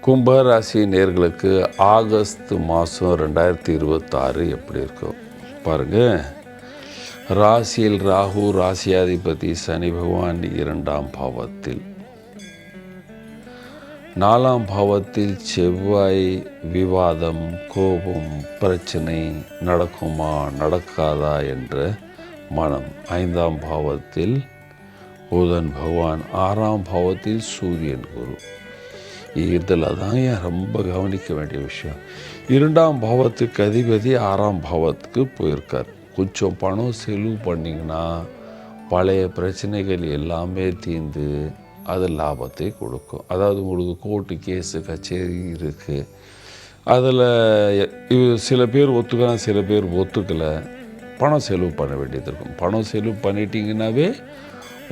கும்பராசி நேர்களுக்கு ஆகஸ்ட் மாதம் 2026 எப்படி இருக்கும் பாருங்கள். ராசியில் ராகு, ராசியாதிபதி சனி பகவான் 2ஆம் பாவத்தில், 4ஆம் பாவத்தில் செவ்வாய் விவாதம், கோபம், பிரச்சனை, நடக்குமா நடக்காதா என்ற மனம். 5ஆம் பாவத்தில் புதன் பகவான், 6ஆம் பாவத்தில் சூரியன் குரு. இதில் தான் ரொம்ப கவனிக்க வேண்டிய விஷயம். 2ஆம் பாவத்துக்கு அதிபதி 6ஆம் பாவத்துக்கு போயிருக்கார். கொஞ்சம் பணம் செலவு பண்ணிங்கன்னா பழைய பிரச்சனைகள் எல்லாமே தீர்ந்து அது லாபத்தை கொடுக்கும். அதாவது உங்களுக்கு கோர்ட்டு கேஸு கச்சேரி இருக்குது, அதில் சில பேர் ஒத்துக்கலாம், சில பேர் ஒத்துக்கலை. பணம் செலவு பண்ண வேண்டியது இருக்கும். பணம் செலவு பண்ணிட்டீங்கன்னாவே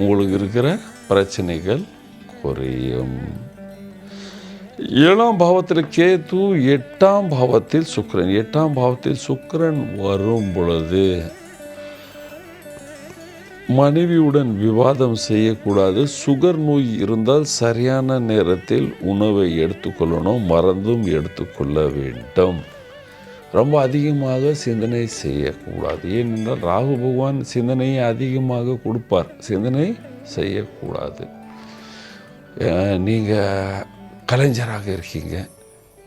உங்களுக்கு இருக்கிற பிரச்சனைகள் குறையும். 7ஆம் பாவத்தில் கேது, 8ஆம் பாவத்தில் சுக்கிரன். 8ஆம் பாவத்தில் சுக்கிரன் வரும் பொழுது மனைவியுடன் விவாதம் செய்யக்கூடாது. சுகர் நோய் இருந்தால் சரியான நேரத்தில் உணவை எடுத்துக்கொள்ளணும், மருந்தும் எடுத்துக்கொள்ள வேண்டும். ரொம்ப அதிகமாக சிந்தனை செய்யக்கூடாது. ஏனென்றால் ராகு பகவான் சிந்தனையை அதிகமாக கொடுப்பார். சிந்தனை செய்யக்கூடாது. நீங்கள் கலைஞராக இருக்கீங்க,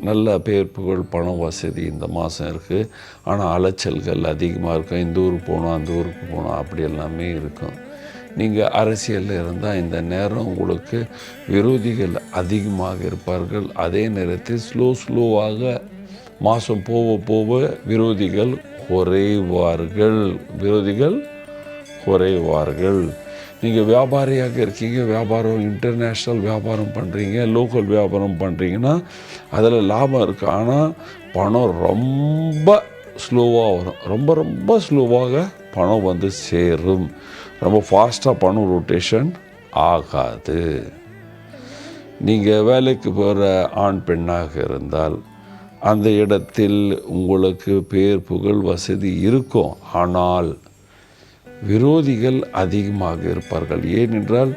நல்ல பேர் புகழ் பணம் வசதி இந்த மாதம் இருக்குது. ஆனால் அலைச்சல்கள் அதிகமாக இருக்கும். இந்த ஊருக்கு போகணும், அந்த ஊருக்கு போகணும், அப்படி எல்லாமே இருக்கும். நீங்கள் அரசியலில் இருந்தால் இந்த நேரம் உங்களுக்கு விரோதிகள் அதிகமாக இருப்பார்கள். அதே நேரத்தில் ஸ்லோவாக மாதம் போக விரோதிகள் குறைவார்கள். நீங்கள் வியாபாரியாக இருக்கீங்க, வியாபாரம் இன்டர்நேஷ்னல் வியாபாரம் பண்ணுறீங்க, லோக்கல் வியாபாரம் பண்ணுறீங்கன்னா அதில் லாபம் இருக்குது. ஆனால் பணம் ரொம்ப ஸ்லோவாக வரும். ரொம்ப ஸ்லோவாக பணம் வந்து சேரும். ரொம்ப ஃபாஸ்ட்டாக பணம் ரொட்டேஷன் ஆகாது. நீங்கள் வேலைக்கு போகிற ஆண் பெண்ணாக இருந்தால் அந்த இடத்தில் உங்களுக்கு பேர் புகழ் வசதி இருக்கும். ஆனால் விரோதிகள் அதிகமாக இருப்பார்கள். ஏனென்றால்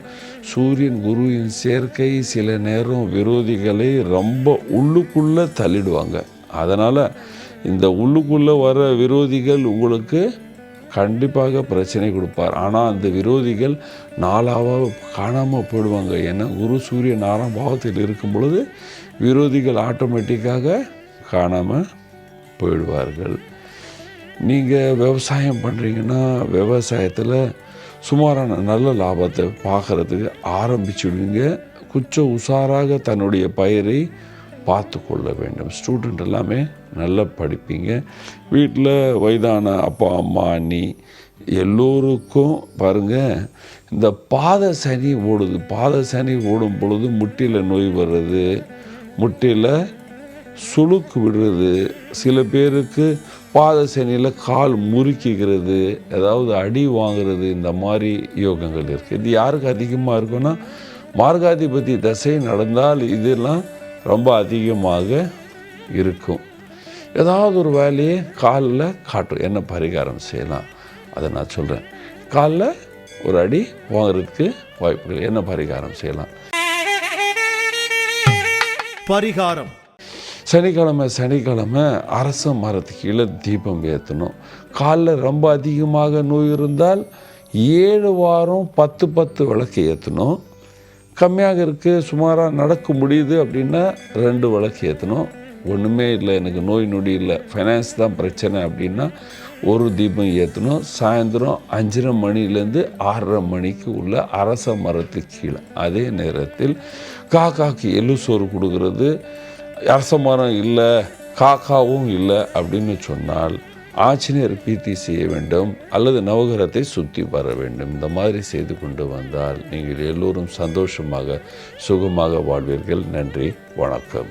சூரியன் குருவின் சேர்க்கை சில நேரம் விரோதிகளை ரொம்ப உள்ளுக்குள்ளே தள்ளிடுவாங்க. அதனால் இந்த உள்ளுக்குள்ளே வர விரோதிகள் உங்களுக்கு கண்டிப்பாக பிரச்சனை கொடுப்பார். ஆனால் அந்த விரோதிகள் 4ஆவது காணாமல் போயிடுவாங்க. ஏன்னா குரு சூரியன் 6ஆம் பாவத்தில் இருக்கும் பொழுது விரோதிகள் ஆட்டோமேட்டிக்காக காணாமல் போயிடுவார்கள். நீங்கள் விவசாயம் பண்ணுறீங்கன்னா விவசாயத்தில் சுமாரான நல்ல லாபத்தை பார்க்குறதுக்கு ஆரம்பிச்சுடுவீங்க. கொஞ்சம் உஷாராக தன்னுடைய பயிரை பார்த்து கொள்ள வேண்டும். ஸ்டூடெண்ட் எல்லாமே நல்லா படிப்பீங்க. வீட்டில் வயதான அப்பா அம்மா அண்ணி எல்லோருக்கும் பாருங்கள், இந்த பாத சனி ஓடுது. பாத சனி ஓடும் பொழுது முட்டியில் நோய் வர்றது, முட்டியில் சுளுக்கு விடுறது, சில பேருக்கு பாத சனியில் கால் முறுக்கிக்கிறது, ஏதாவது அடி வாங்கிறது, இந்த மாதிரி யோகங்கள் இருக்குது. இது யாருக்கு அதிகமாக இருக்குன்னா மார்காதிபதி தசை நடந்தால் இதெல்லாம் ரொம்ப அதிகமாக இருக்கும். ஏதாவது ஒரு வேலையை காலில் காட்டும். என்ன பரிகாரம் செய்யலாம் அதை நான் சொல்கிறேன். காலில் ஒரு அடி வாங்கிறதுக்கு வாய்ப்புகள். என்ன பரிகாரம் செய்யலாம்? பரிகாரம் சனிக்கிழமை அரச மரத்துக்கு கீழே தீபம் ஏற்றணும். காலில் ரொம்ப அதிகமாக நோய் இருந்தால் 7 வாரம் 10 விளக்கு ஏற்றணும். கம்மியாக இருக்குது, சுமாராக நடக்க முடியுது அப்படின்னா 2 விளக்கு ஏற்றணும். ஒன்றுமே இல்லை, எனக்கு நோய் நொடி இல்லை, ஃபைனான்ஸ் தான் பிரச்சனை அப்படின்னா 1 தீபம் ஏற்றணும். சாயந்தரம் 5:30 மணிலேருந்து 6:30 மணிக்கு உள்ள அரச மரத்துக்கு கீழே. அதே நேரத்தில் காக்காக்கு எள்ளு சோறு கொடுக்கறது, அரச மரம் இல்லை காக்காவும் இல்லை அப்படின்னு சொன்னால் ஆஞ்சநேயர் பிரீத்தி செய்ய வேண்டும், அல்லது நவகிரகத்தை சுற்றி வர வேண்டும். இந்த மாதிரி செய்து கொண்டு வந்தால் நீங்கள் எல்லோரும் சந்தோஷமாக சுகமாக வாழ்வீர்கள். நன்றி, வணக்கம்.